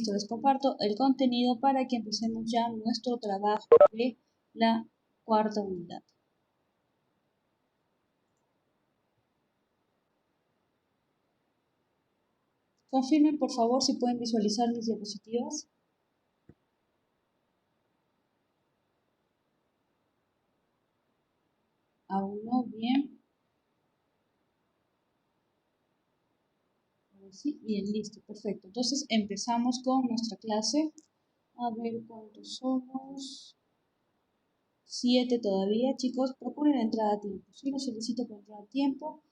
Listo, les comparto el contenido para que empecemos ya nuestro trabajo de la cuarta unidad. Confirmen, por favor, si pueden visualizar mis diapositivas. Aún no, bien. Sí, bien, listo, perfecto. Entonces empezamos con nuestra clase. A ver cuántos somos. 7 todavía, chicos. Procuren entrar a tiempo. Si los solicito para entrar a tiempo,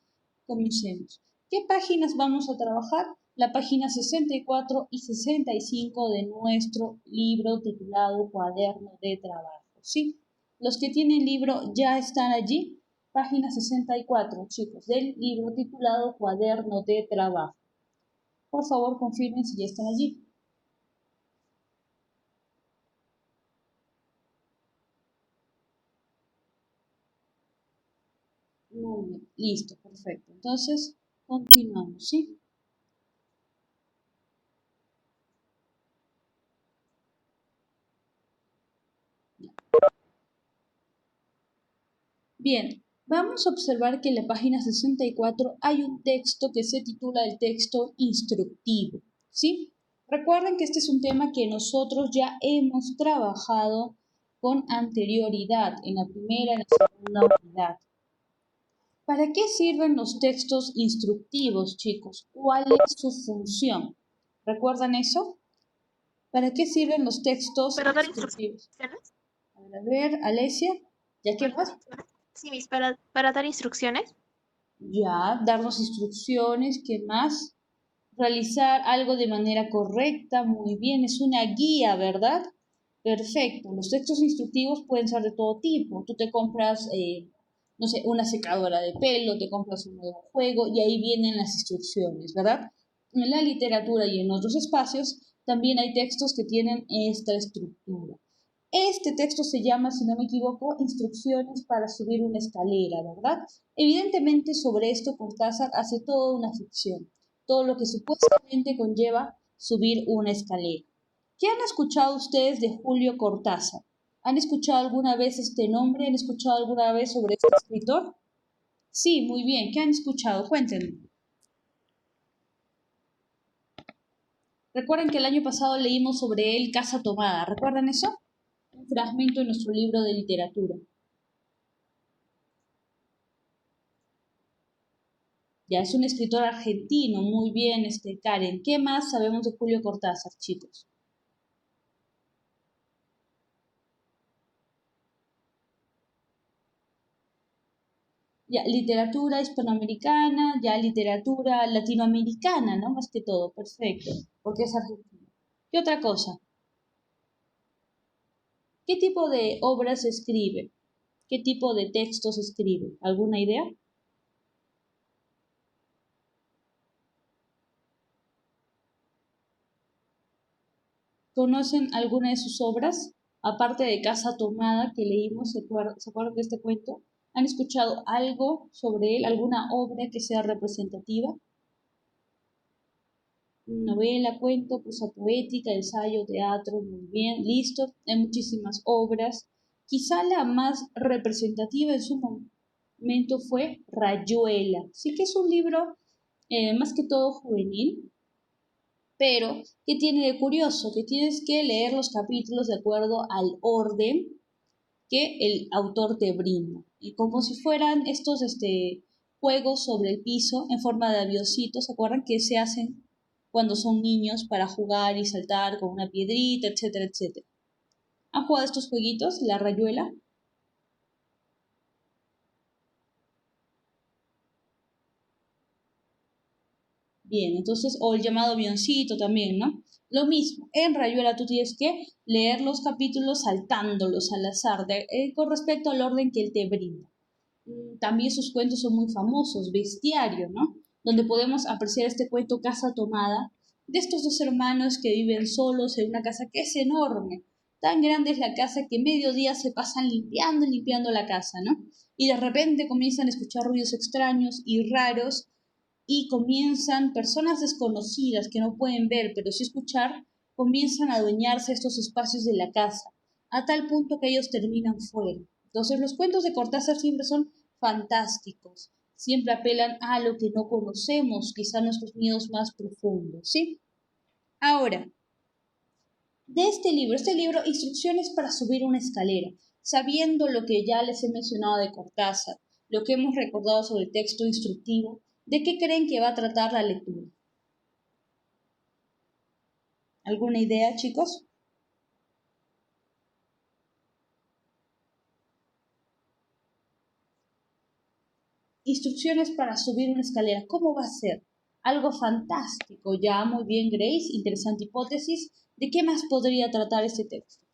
comencemos. ¿Qué páginas vamos a trabajar? La página 64 y 65 de nuestro libro titulado Cuaderno de Trabajo. ¿Sí? Los que tienen libro ya están allí. Página 64, chicos, del libro titulado Cuaderno de Trabajo. Por favor, confirmen si ya están allí. Muy bien, listo, perfecto. Entonces, continuamos, ¿sí? Bien, vamos a observar que en la página 64 hay un texto que se titula el texto instructivo, ¿sí? Recuerden que este es un tema que nosotros ya hemos trabajado con anterioridad, en la primera y en la segunda unidad. ¿Para qué sirven los textos instructivos, chicos? ¿Cuál es su función? ¿Recuerdan eso? ¿Para qué sirven los textos para dar instructivos? instrucciones. A ver, Alesia, ¿ya qué más? Sí, Miss, para dar instrucciones. Ya, darnos instrucciones, ¿qué más? Realizar algo de manera correcta, muy bien, es una guía, ¿verdad? Perfecto, los textos instructivos pueden ser de todo tipo. Tú te compras, no sé, una secadora de pelo, te compras un nuevo juego y ahí vienen las instrucciones, ¿verdad? En la literatura y en otros espacios también hay textos que tienen esta estructura. Este texto se llama, si no me equivoco, Instrucciones para subir una escalera, ¿verdad? Evidentemente sobre esto Cortázar hace toda una ficción, todo lo que supuestamente conlleva subir una escalera. ¿Qué han escuchado ustedes de Julio Cortázar? ¿Han escuchado alguna vez este nombre? ¿Han escuchado alguna vez sobre este escritor? Sí, muy bien. ¿Qué han escuchado? Cuéntenme. Recuerden que el año pasado leímos sobre él Casa Tomada. ¿Recuerdan eso? Un fragmento en nuestro libro de literatura. Ya es un escritor argentino, muy bien, Karen. ¿Qué más sabemos de Julio Cortázar, chicos? Ya, literatura hispanoamericana, ya literatura latinoamericana, ¿no? Más que todo, perfecto, porque es argentino. ¿Qué otra cosa? ¿Qué tipo de obras escribe? ¿Qué tipo de textos escribe? ¿Alguna idea? ¿Conocen alguna de sus obras? Aparte de Casa Tomada, que leímos, ¿se acuerdan de este cuento? ¿Han escuchado algo sobre él? ¿Alguna obra que sea representativa? Novela, cuento, prosa poética, ensayo, teatro, muy bien, listo. Hay muchísimas obras. Quizá la más representativa en su momento fue Rayuela. Sí que es un libro más que todo juvenil, pero ¿qué tiene de curioso? Que tienes que leer los capítulos de acuerdo al orden que el autor te brinda. Y como si fueran estos juegos sobre el piso en forma de avioncitos, ¿se acuerdan que se hacen cuando son niños para jugar y saltar con una piedrita, etcétera, etcétera? ¿Han jugado estos jueguitos, la rayuela? Bien, entonces, o el llamado avioncito también, ¿no? Lo mismo, en Rayuela tú tienes que leer los capítulos saltándolos al azar, con respecto al orden que él te brinda. También sus cuentos son muy famosos, Bestiario, ¿no? Donde podemos apreciar este cuento Casa Tomada, de estos dos hermanos que viven solos en una casa que es enorme. Tan grande es la casa que medio día se pasan limpiando y limpiando la casa, ¿no? Y de repente comienzan a escuchar ruidos extraños y raros y comienzan personas desconocidas que no pueden ver, pero sí escuchar, comienzan a adueñarse estos espacios de la casa, a tal punto que ellos terminan fuera. Entonces los cuentos de Cortázar siempre son fantásticos, siempre apelan a lo que no conocemos, quizá nuestros miedos más profundos, ¿sí? Ahora, de este libro, Instrucciones para subir una escalera, sabiendo lo que ya les he mencionado de Cortázar, lo que hemos recordado sobre el texto instructivo, ¿de qué creen que va a tratar la lectura? ¿Alguna idea, chicos? Instrucciones para subir una escalera. ¿Cómo va a ser? Algo fantástico. Ya, muy bien, Grace. Interesante hipótesis. ¿De qué más podría tratar este texto?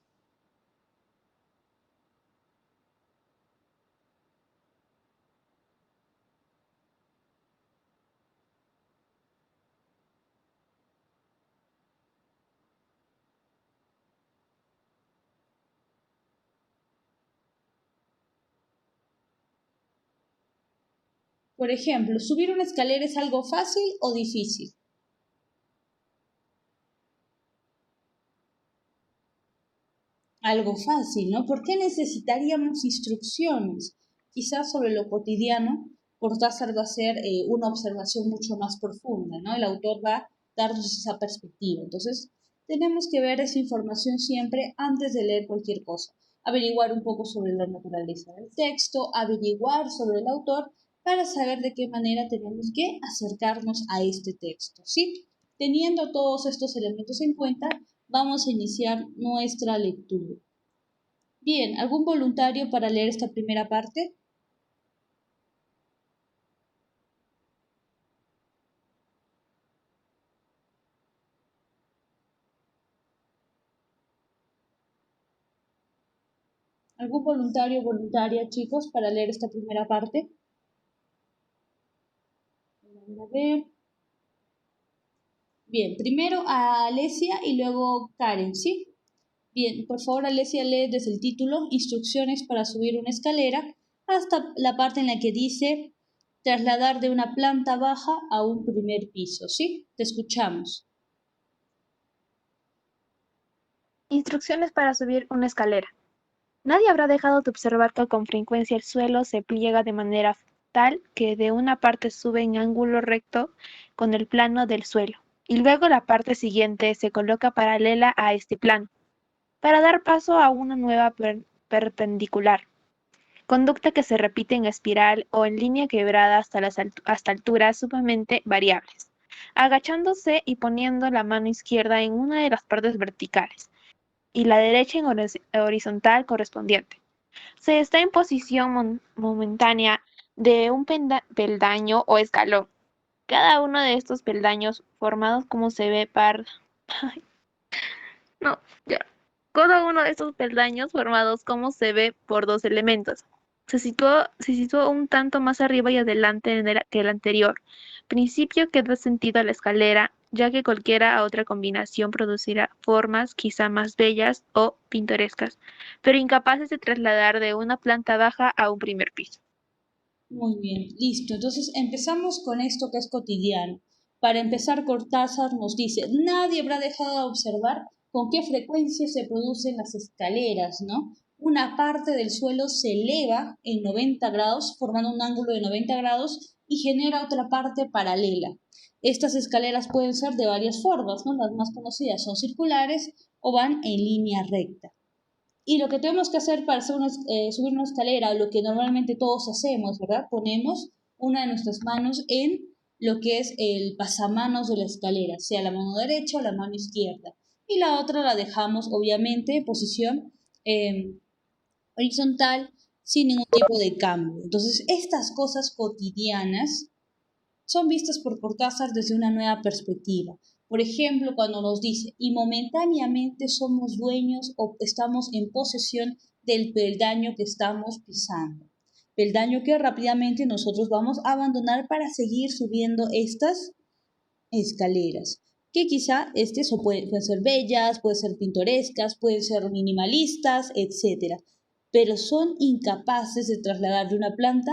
Por ejemplo, ¿subir una escalera es algo fácil o difícil? Algo fácil, ¿no? ¿Por qué necesitaríamos instrucciones? Quizás sobre lo cotidiano, Cortázar va a hacer una observación mucho más profunda, ¿no? El autor va a darnos esa perspectiva. Entonces, tenemos que ver esa información siempre antes de leer cualquier cosa. Averiguar un poco sobre la naturaleza del texto, averiguar sobre el autor para saber de qué manera tenemos que acercarnos a este texto, ¿sí? Teniendo todos estos elementos en cuenta, vamos a iniciar nuestra lectura. Bien, ¿algún voluntario para leer esta primera parte? ¿Algún voluntario o voluntaria, chicos, para leer esta primera parte? A ver. Bien, primero a Alesia y luego Karen, ¿sí? Bien, por favor, Alesia, lee desde el título Instrucciones para subir una escalera hasta la parte en la que dice trasladar de una planta baja a un primer piso, ¿sí? Te escuchamos. Instrucciones para subir una escalera. Nadie habrá dejado de observar que con frecuencia el suelo se pliega de manera tal que de una parte sube en ángulo recto con el plano del suelo, y luego la parte siguiente se coloca paralela a este plano, para dar paso a una nueva perpendicular, conducta que se repite en espiral o en línea quebrada hasta alturas sumamente variables, agachándose y poniendo la mano izquierda en una de las partes verticales y la derecha en horizontal correspondiente. Se está en posición momentánea de un peldaño o escalón. Cada uno de estos peldaños formados como se ve no, ya. Cada uno de estos peldaños formados como se ve por dos elementos. Se situó un tanto más arriba y adelante que el anterior, principio que da sentido a la escalera, ya que cualquiera otra combinación producirá formas quizá más bellas o pintorescas, pero incapaces de trasladar de una planta baja a un primer piso. Muy bien, listo. Entonces empezamos con esto que es cotidiano. Para empezar, Cortázar nos dice, nadie habrá dejado de observar con qué frecuencia se producen las escaleras, ¿no? Una parte del suelo se eleva en 90 grados, formando un ángulo de 90 grados y genera otra parte paralela. Estas escaleras pueden ser de varias formas, ¿no? Las más conocidas son circulares o van en línea recta. Y lo que tenemos que hacer para subir una escalera, lo que normalmente todos hacemos, ¿verdad? Ponemos una de nuestras manos en lo que es el pasamanos de la escalera, sea la mano derecha o la mano izquierda. Y la otra la dejamos, obviamente, en posición horizontal, sin ningún tipo de cambio. Entonces, estas cosas cotidianas son vistas por Cortázar desde una nueva perspectiva. Por ejemplo, cuando nos dice, y momentáneamente somos dueños o estamos en posesión del peldaño que estamos pisando. Peldaño que rápidamente nosotros vamos a abandonar para seguir subiendo estas escaleras. Que quizá pueden ser bellas, pueden ser pintorescas, pueden ser minimalistas, etc. Pero son incapaces de trasladar de una planta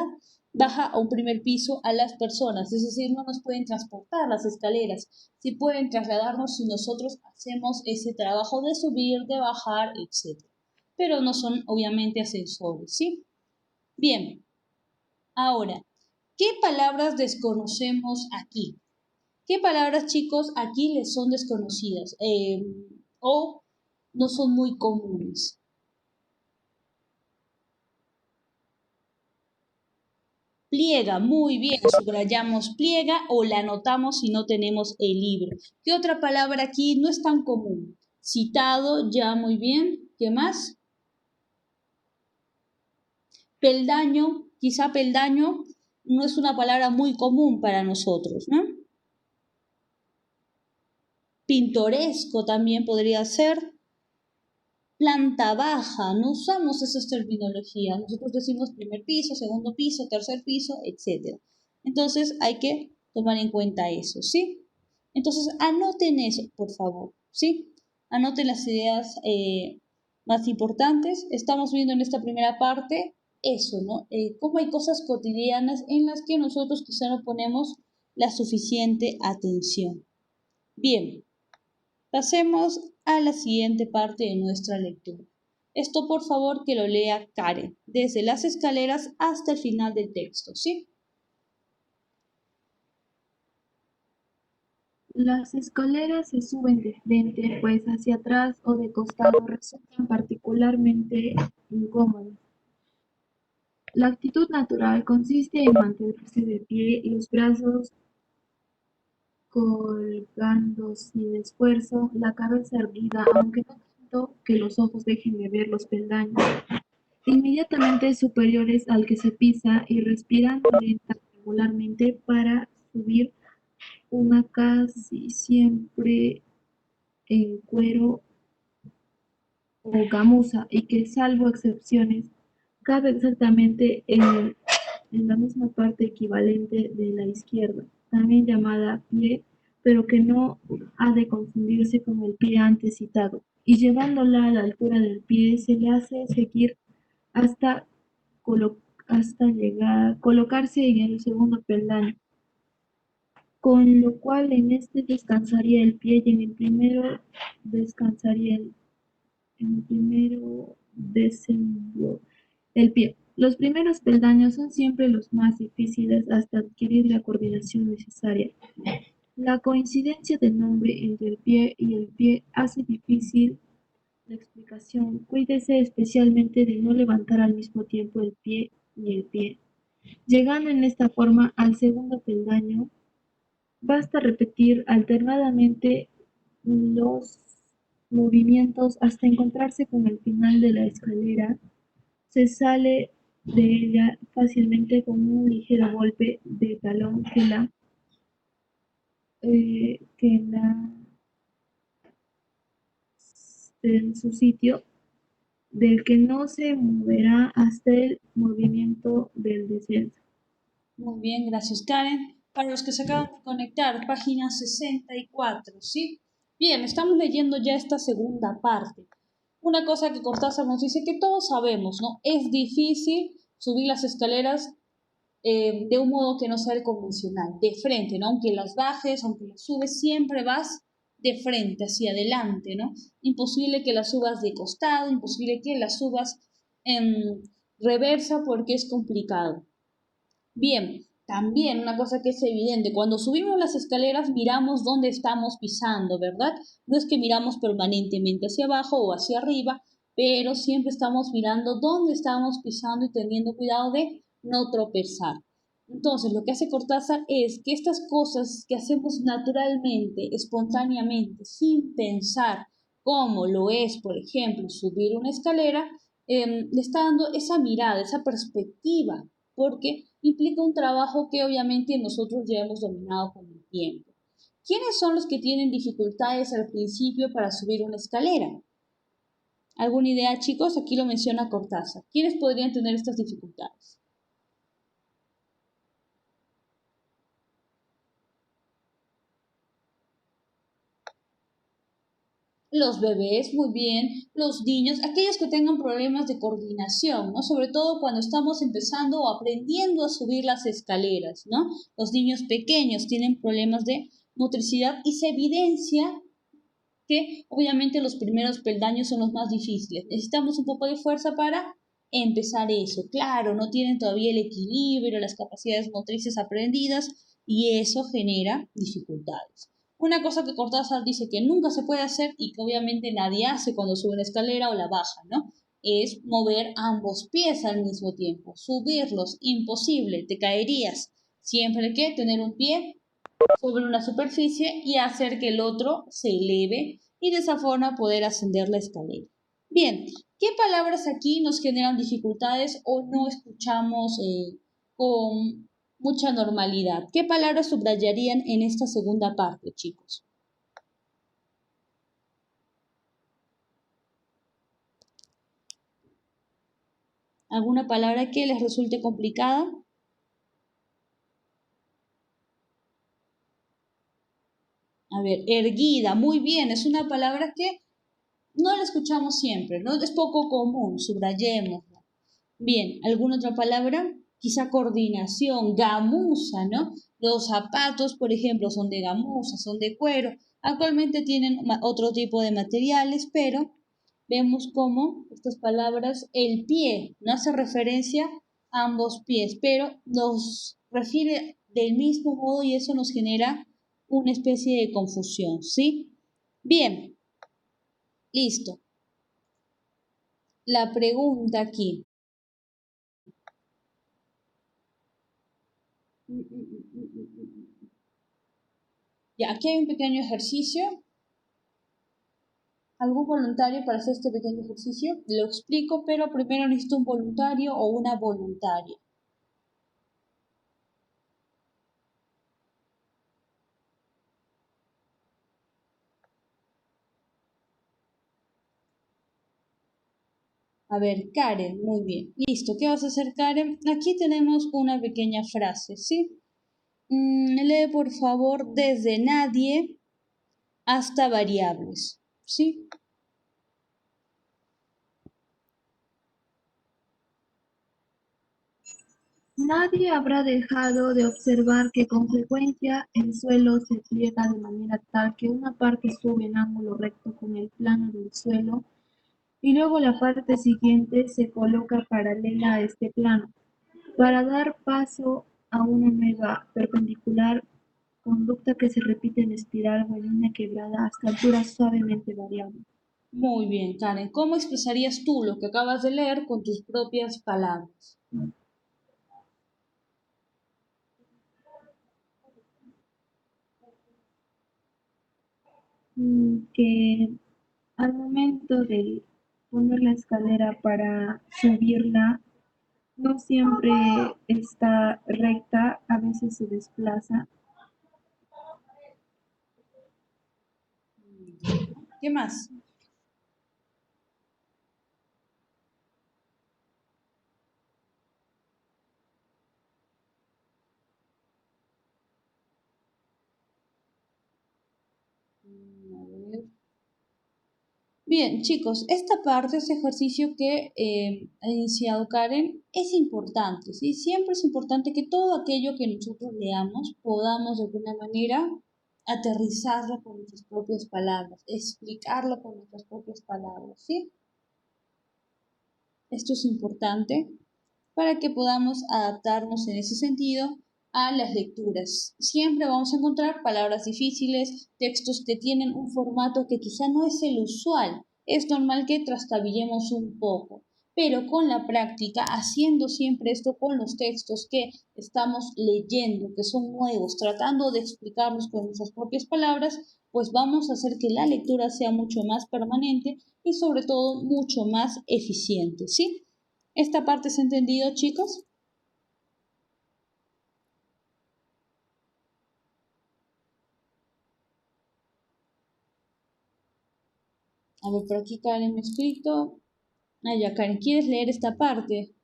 baja a un primer piso a las personas, es decir, no nos pueden transportar las escaleras, sí pueden trasladarnos si nosotros hacemos ese trabajo de subir, de bajar, etc. Pero no son obviamente ascensores, ¿sí? Bien, ahora, ¿qué palabras desconocemos aquí? ¿Qué palabras, chicos, aquí les son desconocidas o no son muy comunes? Pliega, muy bien, subrayamos pliega o la anotamos si no tenemos el libro. ¿Qué otra palabra aquí no es tan común? Citado, ya muy bien. ¿Qué más? Peldaño, quizá peldaño no es una palabra muy común para nosotros, ¿no? Pintoresco también podría ser. Planta baja, no usamos esas terminologías. Nosotros decimos primer piso, segundo piso, tercer piso, etc. Entonces hay que tomar en cuenta eso, ¿sí? Entonces anoten eso, por favor, ¿sí? Anoten las ideas más importantes. Estamos viendo en esta primera parte eso, ¿no? Cómo hay cosas cotidianas en las que nosotros quizá no ponemos la suficiente atención. Bien, pasemos a la siguiente parte de nuestra lectura. Esto por favor que lo lea Karen, desde las escaleras hasta el final del texto, ¿sí? Las escaleras se suben de frente, pues hacia atrás o de costado resultan particularmente incómodas. La actitud natural consiste en mantenerse de pie y los brazos colgando sin esfuerzo, la cabeza erguida, aunque no tanto que los ojos dejen de ver los peldaños, inmediatamente superiores al que se pisa y respirando lenta regularmente para subir una casi siempre en cuero o gamuza y que, salvo excepciones, cabe exactamente en la misma parte equivalente de la izquierda, también llamada pie, pero que no ha de confundirse con el pie antes citado, y llevándola a la altura del pie se le hace seguir hasta, hasta colocarse en el segundo peldaño, con lo cual en este descansaría el pie y en el primero descansaría el primero el pie. Los primeros peldaños son siempre los más difíciles hasta adquirir la coordinación necesaria. La coincidencia del nombre entre el pie y el pie hace difícil la explicación. Cuídese especialmente de no levantar al mismo tiempo el pie y el pie. Llegando en esta forma al segundo peldaño, basta repetir alternadamente los movimientos hasta encontrarse con el final de la escalera. Se sale de ella fácilmente con un ligero golpe de talón que la en su sitio, del que no se moverá hasta el movimiento del descenso. Muy bien, gracias Karen. Para los que se acaban de conectar, página 64, ¿sí? Bien, estamos leyendo ya esta segunda parte. Una cosa que Cortázar nos dice que todos sabemos, ¿no? Es difícil subir las escaleras de un modo que no sea el convencional, de frente, ¿no? Aunque las bajes, aunque las subes, siempre vas de frente, hacia adelante, ¿no? Imposible que las subas de costado, imposible que las subas en reversa porque es complicado. Bien, también una cosa que es evidente, cuando subimos las escaleras miramos dónde estamos pisando, ¿verdad? No es que miramos permanentemente hacia abajo o hacia arriba, pero siempre estamos mirando dónde estamos pisando y teniendo cuidado de no tropezar. Entonces, lo que hace Cortázar es que estas cosas que hacemos naturalmente, espontáneamente, sin pensar, como lo es, por ejemplo, subir una escalera, le está dando esa mirada, esa perspectiva porque implica un trabajo que obviamente nosotros ya hemos dominado con el tiempo. ¿Quiénes son los que tienen dificultades al principio para subir una escalera? ¿Alguna idea, chicos? Aquí lo menciona Cortázar. ¿Quiénes podrían tener estas dificultades? Los bebés, muy bien, los niños, aquellos que tengan problemas de coordinación, ¿no? Sobre todo cuando estamos empezando o aprendiendo a subir las escaleras, ¿no? Los niños pequeños tienen problemas de motricidad y se evidencia que obviamente los primeros peldaños son los más difíciles. Necesitamos un poco de fuerza para empezar eso. Claro, no tienen todavía el equilibrio, las capacidades motrices aprendidas y eso genera dificultades. Una cosa que Cortázar dice que nunca se puede hacer y que obviamente nadie hace cuando sube una escalera o la baja, ¿no? Es mover ambos pies al mismo tiempo. Subirlos, imposible, te caerías. Siempre hay que tener un pie sobre una superficie y hacer que el otro se eleve y de esa forma poder ascender la escalera. Bien, ¿qué palabras aquí nos generan dificultades o no escuchamos con mucha normalidad? ¿Qué palabras subrayarían en esta segunda parte, chicos? ¿Alguna palabra que les resulte complicada? A ver, erguida, muy bien, es una palabra que no la escuchamos siempre, ¿no? Es poco común, subrayémosla. Bien, ¿alguna otra palabra? Quizá coordinación, gamuza, ¿no? Los zapatos, por ejemplo, son de gamuza, son de cuero. Actualmente tienen otro tipo de materiales, pero vemos cómo estas palabras, el pie, no hace referencia a ambos pies, pero nos refiere del mismo modo y eso nos genera una especie de confusión, ¿sí? Bien, listo. La pregunta aquí. Ya, aquí hay un pequeño ejercicio. ¿Algún voluntario para hacer este pequeño ejercicio? Lo explico, pero primero necesito un voluntario o una voluntaria. A ver, Karen, muy bien. Listo, ¿qué vas a hacer, Karen? Aquí tenemos una pequeña frase, ¿sí? Lee, por favor, desde nadie hasta variables, ¿sí? Nadie habrá dejado de observar que con frecuencia el suelo se pliega de manera tal que una parte sube en ángulo recto con el plano del suelo y luego la parte siguiente se coloca paralela a este plano, para dar paso a una nueva perpendicular, conducta que se repite en espiral o en una quebrada hasta alturas suavemente variables. Muy bien, Karen. ¿Cómo expresarías tú lo que acabas de leer con tus propias palabras? Que al momento de poner la escalera para subirla, no siempre está recta, a veces se desplaza. ¿Qué más? A ver. Bien, chicos, esta parte, este ejercicio que ha iniciado Karen, es importante, ¿sí? Siempre es importante que todo aquello que nosotros leamos podamos de alguna manera aterrizarlo con nuestras propias palabras, explicarlo con nuestras propias palabras, ¿sí? Esto es importante para que podamos adaptarnos en ese sentido a las lecturas. Siempre vamos a encontrar palabras difíciles, textos que tienen un formato que quizá no es el usual. Es normal que trastabillemos un poco, pero con la práctica, haciendo siempre esto con los textos que estamos leyendo, que son nuevos, tratando de explicarlos con nuestras propias palabras, pues vamos a hacer que la lectura sea mucho más permanente y sobre todo mucho más eficiente, ¿sí? ¿Esta parte se ha entendido, chicos? A ver, por aquí Karen me ha escrito. Ah, ya, Karen, ¿quieres leer esta parte?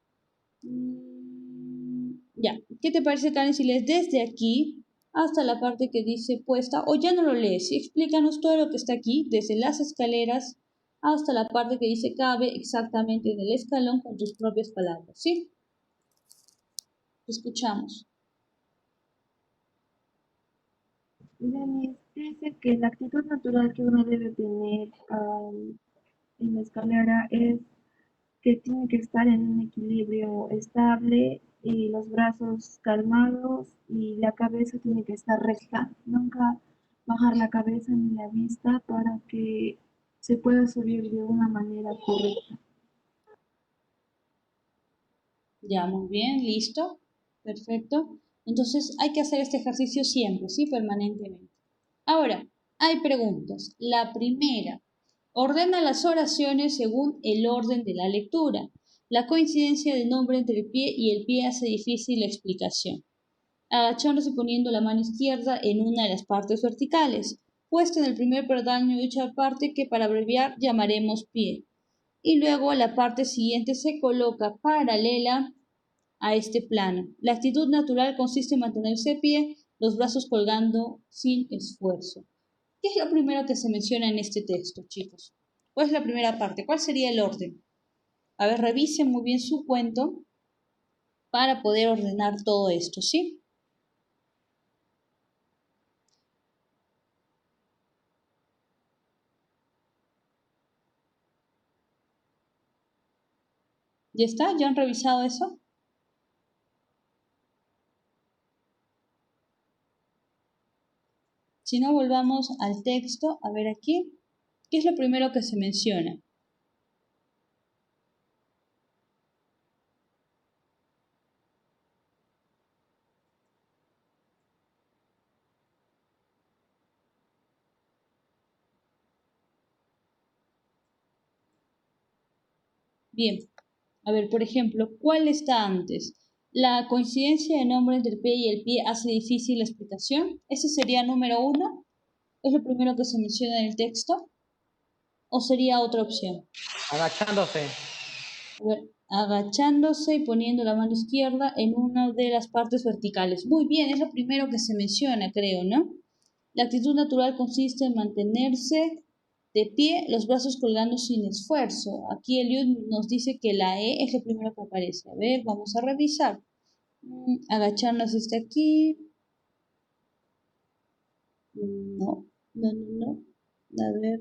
Ya, ¿qué te parece, Karen, si lees desde aquí? hasta la parte que dice puesta, o ya no lo lees, ¿sí? Explícanos todo lo que está aquí, desde las escaleras hasta la parte que dice cabe exactamente en el escalón con tus propias palabras, ¿sí? Escuchamos. Denis dice que la actitud natural que uno debe tener en la escalera es que tiene que estar en un equilibrio estable y los brazos calmados y la cabeza tiene que estar recta. Nunca bajar la cabeza ni la vista para que se pueda subir de una manera correcta. Ya, muy bien, listo, perfecto. Entonces hay que hacer este ejercicio siempre, ¿sí? Permanentemente. Ahora, hay preguntas. La primera, ordena las oraciones según el orden de la lectura. La coincidencia del nombre entre el pie y el pie hace difícil la explicación. Agachándose y poniendo la mano izquierda en una de las partes verticales, puesta en el primer peldaño de dicha parte que para abreviar llamaremos pie. Y luego la parte siguiente se coloca paralela a este plano. La actitud natural consiste en mantenerse de pie, los brazos colgando sin esfuerzo. ¿Qué es lo primero que se menciona en este texto, chicos? ¿Cuál es la primera parte? ¿Cuál sería el orden? A ver, revisen muy bien su cuento para poder ordenar todo esto, ¿sí? ¿Ya está? ¿Ya han revisado eso? Si no, volvamos al texto, a ver aquí. ¿Qué es lo primero que se menciona? Bien, a ver, por ejemplo, ¿cuál está antes? ¿La coincidencia de nombre entre el pie y el pie hace difícil la explicación? ¿Ese sería número uno? ¿Es lo primero que se menciona en el texto? ¿O sería otra opción? Agachándose. A ver, agachándose y poniendo la mano izquierda en una de las partes verticales. Muy bien, es lo primero que se menciona, creo, ¿no? La actitud natural consiste en mantenerse de pie, los brazos colgando sin esfuerzo. Aquí Eliud nos dice que la E es lo primero que aparece. A ver, vamos a revisar. Agacharnos está aquí. No, no, no, no. A ver,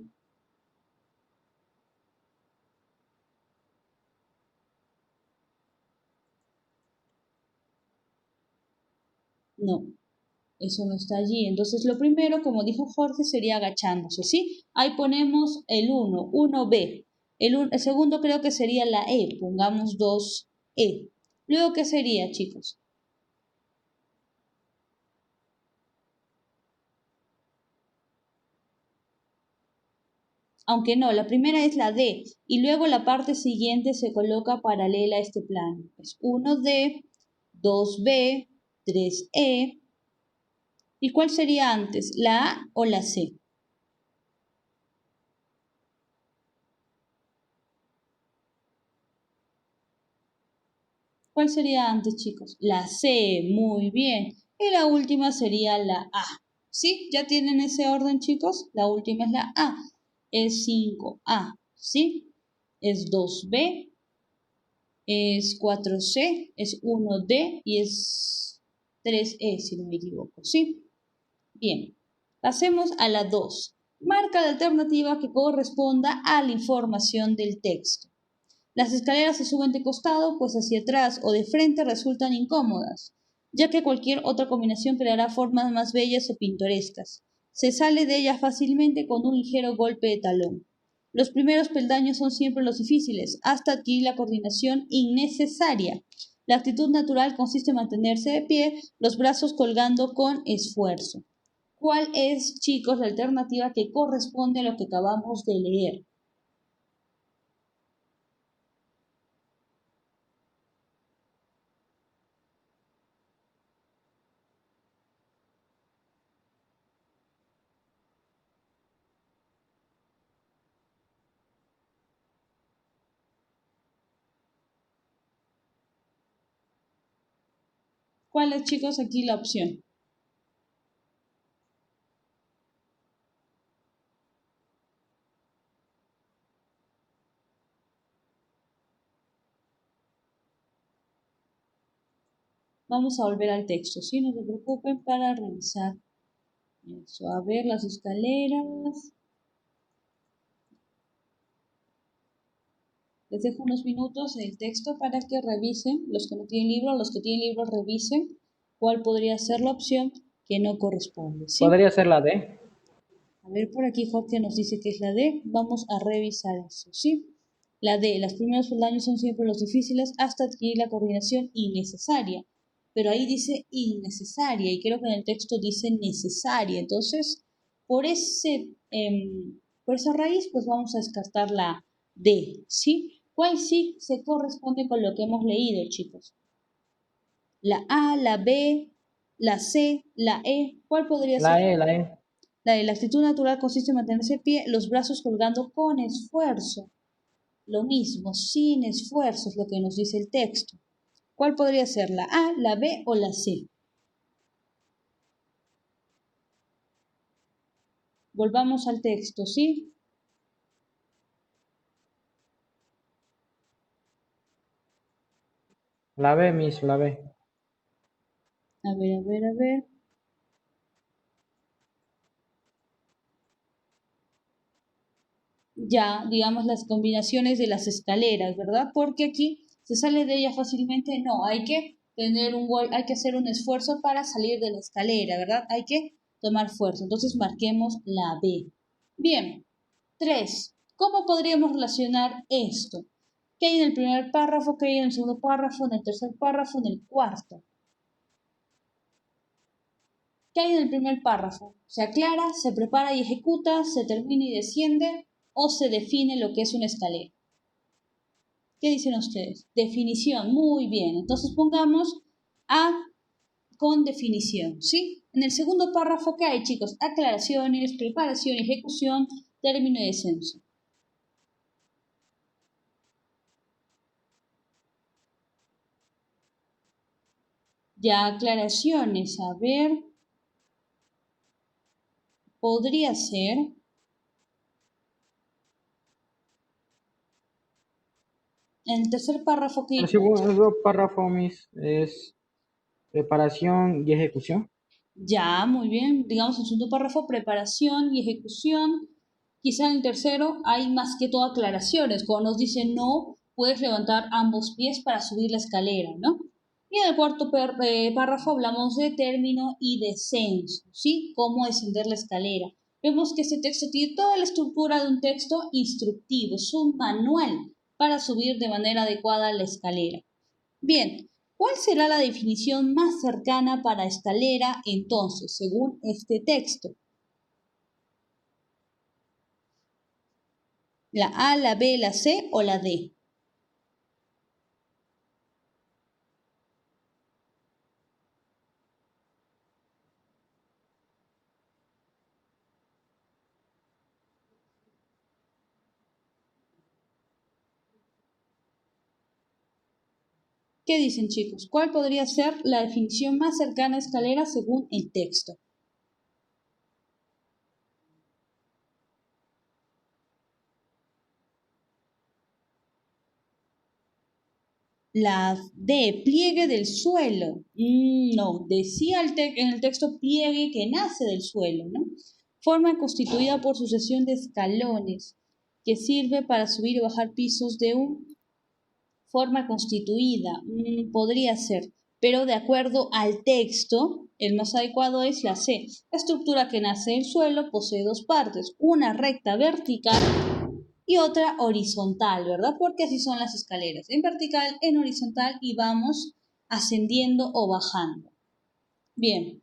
no. Eso no está allí. Entonces, lo primero, como dijo Jorge, sería agachándose, ¿sí? Ahí ponemos el 1, 1B. El segundo creo que sería la E. Pongamos 2E. Luego, ¿qué sería, chicos? Aunque no, la primera es la D. Y luego la parte siguiente se coloca paralela a este plano. Es 1D, 2B, 3E. ¿Y cuál sería antes? ¿La A o la C? ¿Cuál sería antes, chicos? La C, muy bien. Y la última sería la A. ¿Sí? ¿Ya tienen ese orden, chicos? La última es la A. Es 5A, ¿sí? Es 2B, es 4C, es 1D y es 3E, si no me equivoco, ¿sí? Bien, pasemos a la 2. Marca la alternativa que corresponda a la información del texto. Las escaleras se suben de costado, pues hacia atrás o de frente resultan incómodas, ya que cualquier otra combinación creará formas más bellas o pintorescas. Se sale de ellas fácilmente con un ligero golpe de talón. Los primeros peldaños son siempre los difíciles, hasta adquirir la coordinación innecesaria. La actitud natural consiste en mantenerse de pie, los brazos colgando con esfuerzo. ¿Cuál es, chicos, la alternativa que corresponde a lo que acabamos de leer? ¿Cuál es, chicos, aquí la opción? Vamos a volver al texto, ¿sí? No se preocupen para revisar eso. A ver, las escaleras. Les dejo unos minutos el texto para que revisen, los que no tienen libro, los que tienen libro revisen cuál podría ser la opción que no corresponde, ¿sí? Podría ser la D. A ver, por aquí Jorge nos dice que es la D. Vamos a revisar eso, ¿sí? La D, los primeros peldaños son siempre los difíciles hasta adquirir la coordinación innecesaria. Pero ahí dice innecesaria y creo que en el texto dice necesaria. Entonces, por esa raíz, pues vamos a descartar la D, ¿sí? ¿Cuál sí se corresponde con lo que hemos leído, chicos? La A, la B, la C, la E. ¿Cuál podría ser? La E. La actitud natural consiste en mantenerse de pie, los brazos colgando con esfuerzo. Lo mismo, sin esfuerzo es lo que nos dice el texto. ¿Cuál podría ser? ¿La A, la B o la C? Volvamos al texto, ¿sí? La B, Miss, la B. A ver, a ver, a ver. Ya, digamos, las combinaciones de las escaleras, ¿verdad? Porque aquí se sale de ella fácilmente. No, hay que hay que hacer un esfuerzo para salir de la escalera, ¿verdad? Hay que tomar fuerza. Entonces marquemos la B. Bien, 3. ¿Cómo podríamos relacionar esto? ¿Qué hay en el primer párrafo? ¿Qué hay en el segundo párrafo? ¿En el tercer párrafo? ¿En el cuarto? ¿Qué hay en el primer párrafo? ¿Se aclara, se prepara y ejecuta, se termina y desciende o se define lo que es una escalera? ¿Qué dicen ustedes? Definición, muy bien. Entonces pongamos A con definición, ¿sí? En el segundo párrafo, ¿qué hay, chicos? Aclaraciones, preparación, ejecución, término y descenso. Ya aclaraciones, a ver, podría ser. En el tercer párrafo, ¿qué El dice? segundo párrafo, Miss, es preparación y ejecución. Ya, muy bien. Digamos, en el segundo párrafo, preparación y ejecución. Quizá en el tercero hay más que todo aclaraciones. Cuando nos dice no, puedes levantar ambos pies para subir la escalera, ¿no? Y en el cuarto párrafo hablamos de término y descenso, ¿sí? Cómo descender la escalera. Vemos que este texto tiene toda la estructura de un texto instructivo, es un manual para subir de manera adecuada la escalera. Bien, ¿cuál será la definición más cercana para escalera entonces, según este texto? ¿La A, la B, la C o la D? ¿Qué dicen, chicos? ¿Cuál podría ser la definición más cercana a escalera según el texto? La D, pliegue del suelo. No, decía en el texto pliegue que nace del suelo, ¿no? Forma constituida por sucesión de escalones que sirve para subir y bajar pisos de un forma constituida, podría ser, pero de acuerdo al texto, el más adecuado es la C. La estructura que nace del suelo posee dos partes, una recta vertical y otra horizontal, ¿verdad? Porque así son las escaleras, en vertical, en horizontal y vamos ascendiendo o bajando. Bien,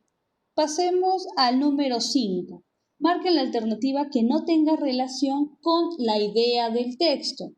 pasemos al número 5. Marquen la alternativa que no tenga relación con la idea del texto.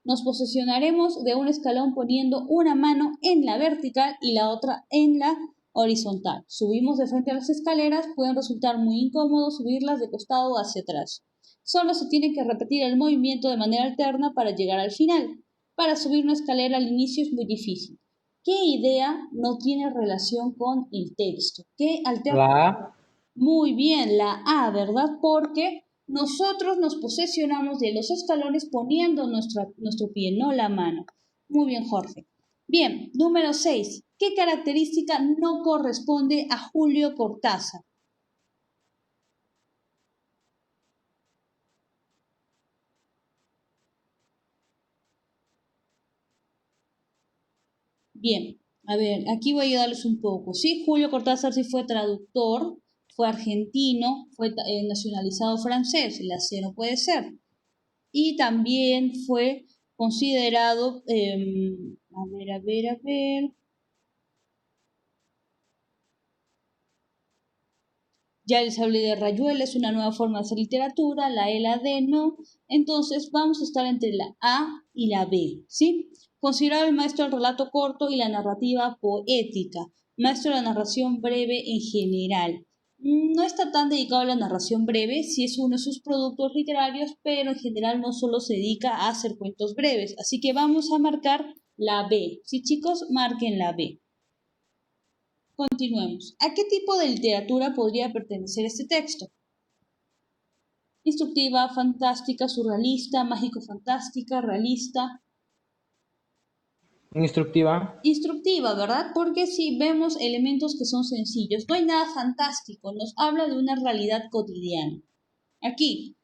Nos posicionaremos de un escalón poniendo una mano en la vertical y la otra en la horizontal. Subimos de frente a las escaleras, pueden resultar muy incómodos subirlas de costado o hacia atrás. Solo se tiene que repetir el movimiento de manera alterna para llegar al final. Para subir una escalera al inicio es muy difícil. ¿Qué idea no tiene relación con el texto? ¿Qué alternativa? La A. Muy bien, la A, ¿verdad? Porque nosotros nos posesionamos de los escalones poniendo nuestro pie, no la mano. Muy bien, Jorge. Bien, número 6. ¿Qué característica no corresponde a Julio Cortázar? Bien, a ver, aquí voy a ayudarles un poco. Sí, Julio Cortázar sí fue traductor, fue argentino, fue nacionalizado francés, la C no puede ser. Y también fue considerado, a ver. Ya les hablé de Rayuela, es una nueva forma de hacer literatura, la E, la D no. Entonces vamos a estar entre la A y la B, ¿sí? Considerado el maestro del relato corto y la narrativa poética, maestro de la narración breve en general. No está tan dedicado a la narración breve, sí es uno de sus productos literarios, pero en general no solo se dedica a hacer cuentos breves. Así que vamos a marcar la B. Sí, chicos, marquen la B. Continuemos. ¿A qué tipo de literatura podría pertenecer este texto? Instructiva, fantástica, surrealista, mágico-fantástica, realista. Instructiva. Instructiva, ¿verdad? Porque si vemos elementos que son sencillos, no hay nada fantástico, nos habla de una realidad cotidiana. Aquí,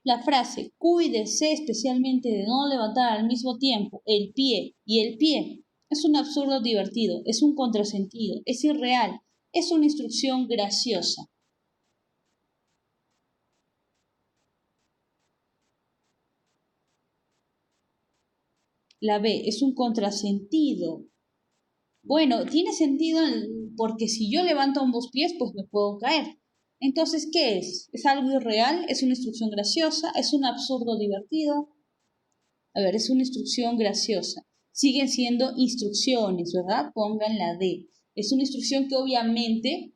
la frase, cuídese especialmente de no levantar al mismo tiempo el pie y el pie, es un absurdo divertido, es un contrasentido, es irreal, es una instrucción graciosa. La B es un contrasentido. Bueno, tiene sentido porque si yo levanto ambos pies, pues me puedo caer. Entonces, ¿qué es? ¿Es algo irreal? ¿Es una instrucción graciosa? ¿Es un absurdo divertido? A ver, es una instrucción graciosa. Siguen siendo instrucciones, ¿verdad? Pongan la D. Es una instrucción que obviamente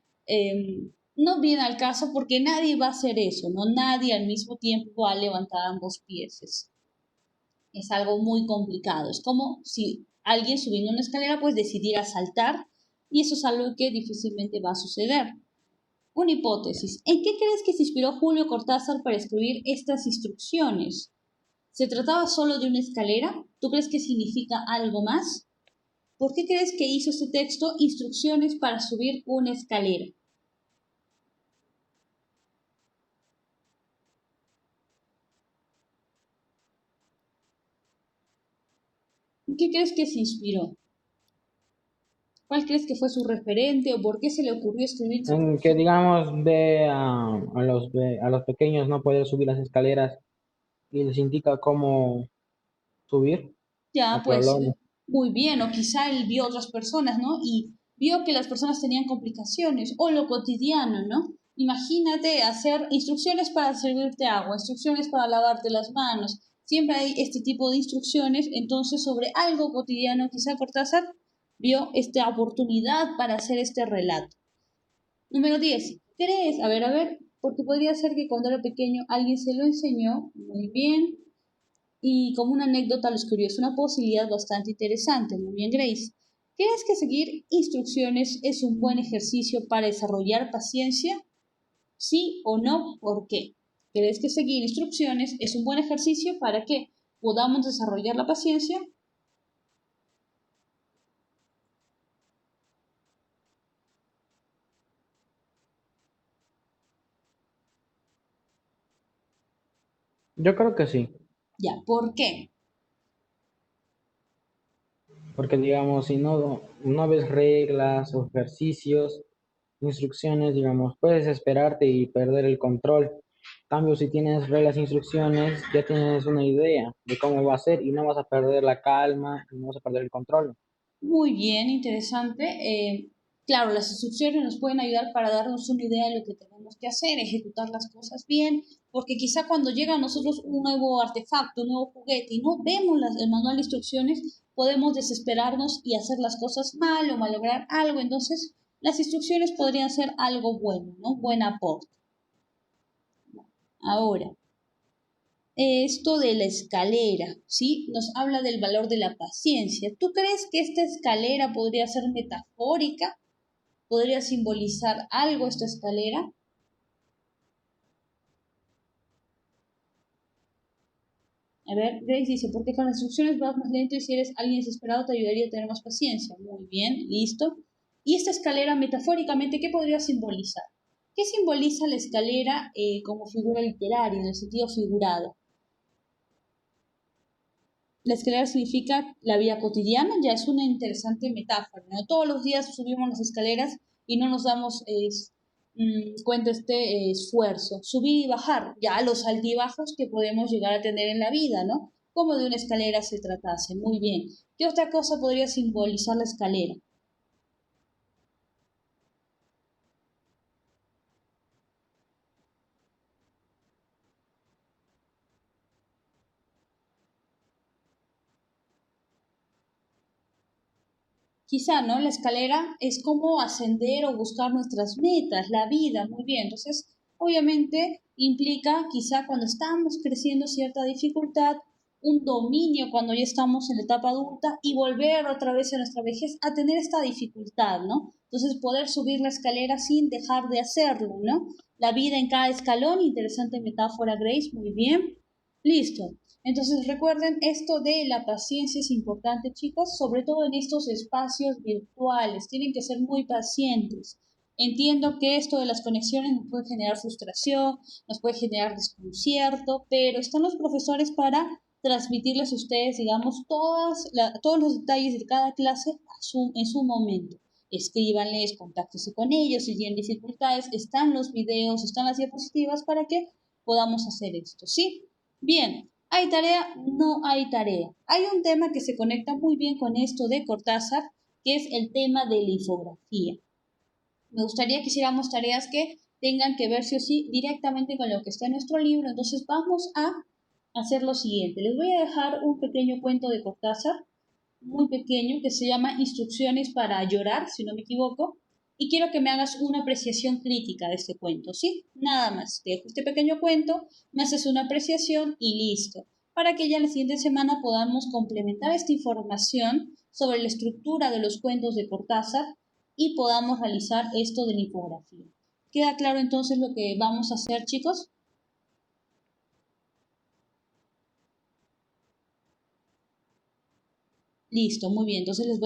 no viene al caso porque nadie va a hacer eso, ¿no? Nadie al mismo tiempo va a levantar ambos pies. Es algo muy complicado. Es como si alguien subiendo una escalera pues decidiera saltar y eso es algo que difícilmente va a suceder. Una hipótesis. ¿En qué crees que se inspiró Julio Cortázar para escribir estas instrucciones? ¿Se trataba solo de una escalera? ¿Tú crees que significa algo más? ¿Por qué crees que hizo este texto Instrucciones para subir una escalera? ¿En qué crees que se inspiró? ¿Cuál crees que fue su referente o por qué se le ocurrió escribir? En que digamos ve a los pequeños no poder subir las escaleras y les indica cómo subir Ya, a pues tablones. muy bien, o quizá él vio otras personas, ¿no? Y vio que las personas tenían complicaciones, o lo cotidiano, ¿no? Imagínate hacer instrucciones para servirte agua, instrucciones para lavarte las manos. Siempre hay este tipo de instrucciones, entonces sobre algo cotidiano, quizá Cortázar vio esta oportunidad para hacer este relato. Número 10. ¿Crees? A ver, porque podría ser que cuando era pequeño alguien se lo enseñó, muy bien, y como una anécdota lo escribió, es una posibilidad bastante interesante. Muy bien, Grace. ¿Crees que seguir instrucciones es un buen ejercicio para desarrollar paciencia? ¿Sí o no? ¿Por qué? ¿Crees que seguir instrucciones es un buen ejercicio para que podamos desarrollar la paciencia? Yo creo que sí, Ya, ¿por qué? porque digamos, si no ves reglas o ejercicios, instrucciones, digamos, puedes esperarte y perder el control. En cambio, si tienes reglas e instrucciones, ya tienes una idea de cómo va a ser y no vas a perder la calma y no vas a perder el control. Muy bien, interesante. Claro, las instrucciones nos pueden ayudar para darnos una idea de lo que tenemos que hacer, ejecutar las cosas bien, porque quizá cuando llega a nosotros un nuevo artefacto, un nuevo juguete y no vemos el manual de instrucciones, podemos desesperarnos y hacer las cosas mal o malograr algo. Entonces, las instrucciones podrían ser algo bueno, ¿no? Buen aporte. Ahora, esto de la escalera, ¿sí? Nos habla del valor de la paciencia. ¿Tú crees que esta escalera podría ser metafórica? ¿Podría simbolizar algo esta escalera? A ver, Grace dice, porque con las instrucciones vas más lento y si eres alguien desesperado te ayudaría a tener más paciencia. Muy bien, listo. Y esta escalera, metafóricamente, ¿qué podría simbolizar? ¿Qué simboliza la escalera como figura literaria, en el sentido figurado? La escalera significa la vida cotidiana, ya es una interesante metáfora, ¿no? Todos los días subimos las escaleras y no nos damos cuenta este esfuerzo. Subir y bajar, ya los altibajos que podemos llegar a tener en la vida, ¿no? Como de una escalera se tratase. Muy bien. ¿Qué otra cosa podría simbolizar la escalera? Quizá, ¿no? La escalera es como ascender o buscar nuestras metas, la vida, muy bien. Entonces, obviamente implica quizá cuando estamos creciendo cierta dificultad, un dominio cuando ya estamos en la etapa adulta y volver otra vez en nuestra vejez a tener esta dificultad, ¿no? Entonces, poder subir la escalera sin dejar de hacerlo, ¿no? La vida en cada escalón, interesante metáfora, Grace, muy bien. Listo. Entonces recuerden, esto de la paciencia es importante, chicos, sobre todo en estos espacios virtuales. Tienen que ser muy pacientes. Entiendo que esto de las conexiones nos puede generar frustración, nos puede generar desconcierto, pero están los profesores para transmitirles a ustedes, digamos, todos los detalles de cada clase en su momento. Escríbanles, contáctense con ellos, si tienen dificultades, están los videos, están las diapositivas para que podamos hacer esto, ¿sí? Bien, ¿hay tarea? No hay tarea. Hay un tema que se conecta muy bien con esto de Cortázar, que es el tema de la infografía. Me gustaría que hiciéramos tareas que tengan que ver sí o sí directamente con lo que está en nuestro libro. Entonces vamos a hacer lo siguiente. Les voy a dejar un pequeño cuento de Cortázar, muy pequeño, que se llama Instrucciones para llorar, si no me equivoco, y quiero que me hagas una apreciación crítica de este cuento, ¿sí? Nada más, te dejo este pequeño cuento, me haces una apreciación y listo, para que ya la siguiente semana podamos complementar esta información sobre la estructura de los cuentos de Cortázar y podamos realizar esto de la infografía. ¿Queda claro entonces lo que vamos a hacer, chicos? Listo, muy bien, entonces les voy